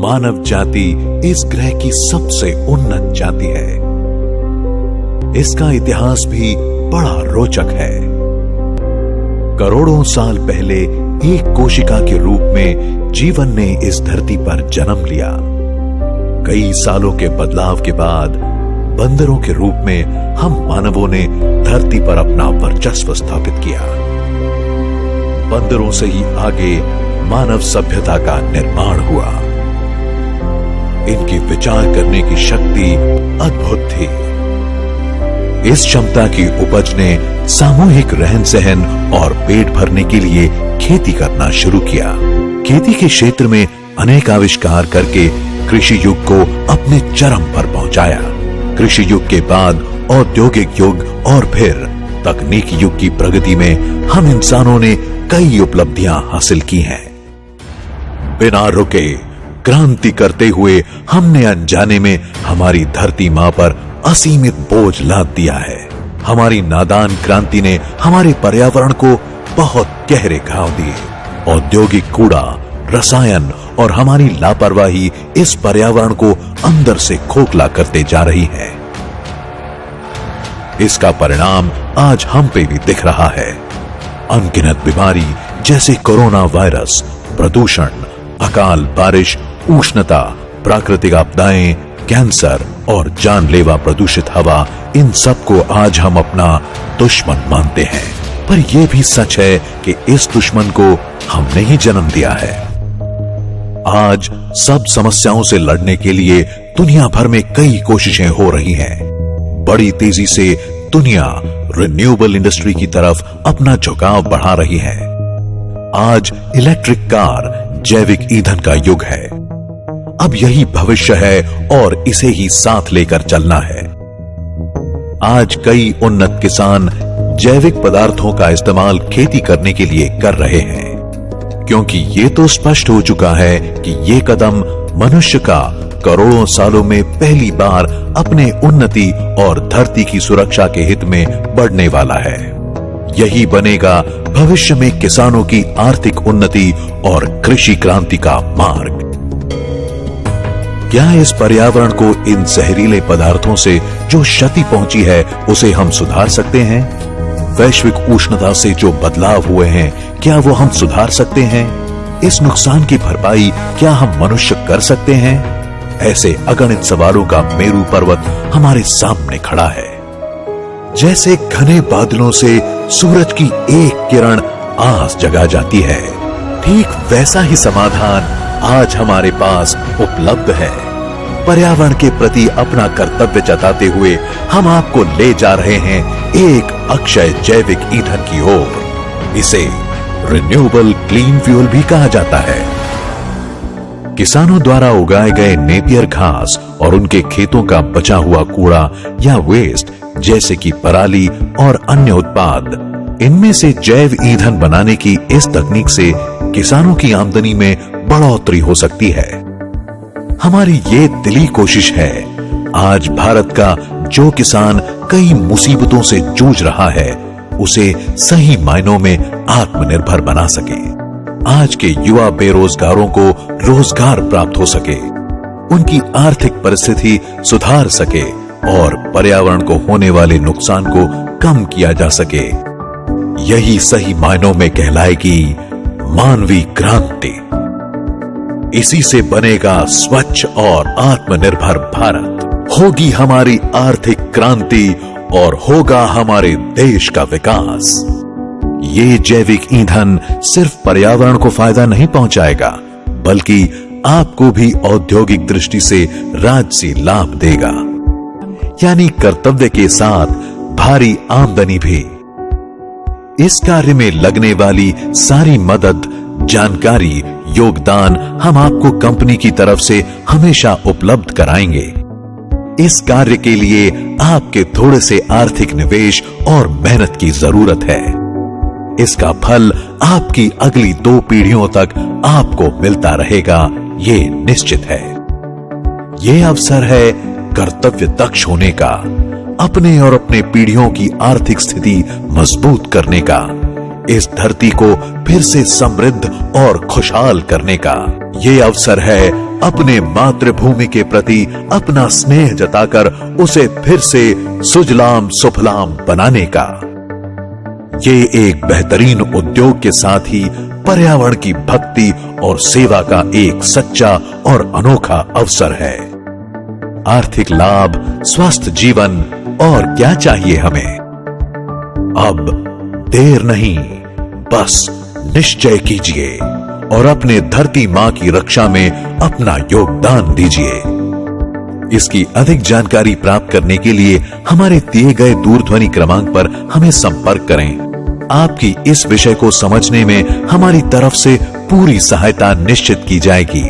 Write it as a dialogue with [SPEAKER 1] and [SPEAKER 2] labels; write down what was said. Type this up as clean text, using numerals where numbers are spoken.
[SPEAKER 1] मानव जाति इस ग्रह की सबसे उन्नत जाति है। इसका इतिहास भी बड़ा रोचक है। करोड़ों साल पहले एक कोशिका के रूप में जीवन ने इस धरती पर जन्म लिया। कई सालों के बदलाव के बाद बंदरों के रूप में हम मानवों ने धरती पर अपना वर्चस्व स्थापित किया। बंदरों से ही आगे मानव सभ्यता का निर्माण हुआ। इनकी विचार करने की शक्ति अद्भुत थी। इस क्षमता की उपज ने सामूहिक रहन सहन और पेट भरने के लिए खेती करना शुरू किया। खेती के क्षेत्र में अनेक आविष्कार करके कृषि युग को अपने चरम पर पहुंचाया। कृषि युग के बाद औद्योगिक युग और फिर तकनीकी युग की प्रगति में हम इंसानों ने कई उपलब्धियां हासिल की हैं। बिना रुके क्रांति करते हुए हमने अनजाने में हमारी धरती मां पर असीमित बोझ लाद दिया है। हमारी नादान क्रांति ने हमारे पर्यावरण को बहुत गहरे घाव दिए। औद्योगिक कूड़ा, रसायन और हमारी लापरवाही इस पर्यावरण को अंदर से खोखला करते जा रही है। इसका परिणाम आज हम पे भी दिख रहा है। अनगिनत बीमारी जैसे कोरोना वायरस, प्रदूषण, अकाल बारिश, उष्णता, प्राकृतिक आपदाएं, कैंसर और जानलेवा प्रदूषित हवा, इन सब को आज हम अपना दुश्मन मानते हैं। पर यह भी सच है कि इस दुश्मन को हमने ही जन्म दिया है। आज सब समस्याओं से लड़ने के लिए दुनिया भर में कई कोशिशें हो रही हैं। बड़ी तेजी से दुनिया रिन्यूएबल इंडस्ट्री की तरफ अपना झुकाव बढ़ा रही है। आज इलेक्ट्रिक कार, जैविक ईंधन का युग है। अब यही भविष्य है और इसे ही साथ लेकर चलना है। आज कई उन्नत किसान जैविक पदार्थों का इस्तेमाल खेती करने के लिए कर रहे हैं, क्योंकि ये तो स्पष्ट हो चुका है कि ये कदम मनुष्य का करोड़ों सालों में पहली बार अपने उन्नति और धरती की सुरक्षा के हित में बढ़ने वाला है। यही बनेगा भविष्य में किसानों की आर्थिक उन्नति और कृषि क्रांति का मार्ग। क्या इस पर्यावरण को इन जहरीले पदार्थों से जो क्षति पहुंची है उसे हम सुधार सकते हैं? वैश्विक उष्णता से जो बदलाव हुए हैं, क्या वो हम सुधार सकते हैं? इस नुकसान की भरपाई क्या हम मनुष्य कर सकते हैं? ऐसे अगणित सवालों का मेरू पर्वत हमारे सामने खड़ा है। जैसे घने बादलों से सूरज की एक किरण आस जगा जाती है, ठीक वैसा ही समाधान आज हमारे पास उपलब्ध है। पर्यावरण के प्रति अपना कर्तव्य जताते हुए हम आपको ले जा रहे हैं एक अक्षय जैविक ईंधन की ओर। इसे रिन्यूएबल क्लीन फ्यूल भी कहा जाता है। किसानों द्वारा उगाए गए नेपियर घास और उनके खेतों का बचा हुआ कूड़ा या वेस्ट, जैसे कि पराली और अन्य उत्पाद, इनमें से जैव ईंधन बनाने की इस तकनीक से किसानों की आमदनी में बढ़ोतरी हो सकती है। हमारी ये दिली कोशिश है आज भारत का जो किसान कई मुसीबतों से जूझ रहा है उसे सही मायनों में आत्मनिर्भर बना सके। आज के युवा बेरोजगारों को रोजगार प्राप्त हो सके, उनकी आर्थिक परिस्थिति सुधार सके और पर्यावरण को होने वाले नुकसान को कम किया जा सके। यही सही मायनों में कहलाएगी मानवीय क्रांति। इसी से बनेगा स्वच्छ और आत्मनिर्भर भारत। होगी हमारी आर्थिक क्रांति और होगा हमारे देश का विकास। ये जैविक ईंधन सिर्फ पर्यावरण को फायदा नहीं पहुंचाएगा, बल्कि आपको भी औद्योगिक दृष्टि से राजसी लाभ देगा, यानी कर्तव्य के साथ भारी आमदनी भी। इस कार्य में लगने वाली सारी मदद, जानकारी, योगदान हम आपको कंपनी की तरफ से हमेशा उपलब्ध कराएंगे। इस कार्य के लिए आपके थोड़े से आर्थिक निवेश और मेहनत की जरूरत है। इसका फल आपकी अगली 2 पीढ़ियों तक आपको मिलता रहेगा, ये निश्चित है। ये अवसर है कर्तव्य दक्ष होने का, अपने और अपने पीढ़ियों की आर्थिक स्थिति मजबूत करने का। इस धरती को फिर से समृद्ध और खुशहाल करने का। ये अवसर है अपने मातृभूमि के प्रति अपना स्नेह जताकर उसे फिर से सुजलाम सुफलाम बनाने का। ये एक बेहतरीन उद्योग के साथ ही पर्यावरण की भक्ति और सेवा का एक सच्चा और अनोखा अवसर है। आर्थिक लाभ, स्वस्थ जीवन और क्या चाहिए हमें। अब देर नहीं, बस निश्चय कीजिए और अपने धरती मां की रक्षा में अपना योगदान दीजिए। इसकी अधिक जानकारी प्राप्त करने के लिए हमारे दिए गए दूरध्वनि क्रमांक पर हमें संपर्क करें। आपकी इस विषय को समझने में हमारी तरफ से पूरी सहायता निश्चित की जाएगी।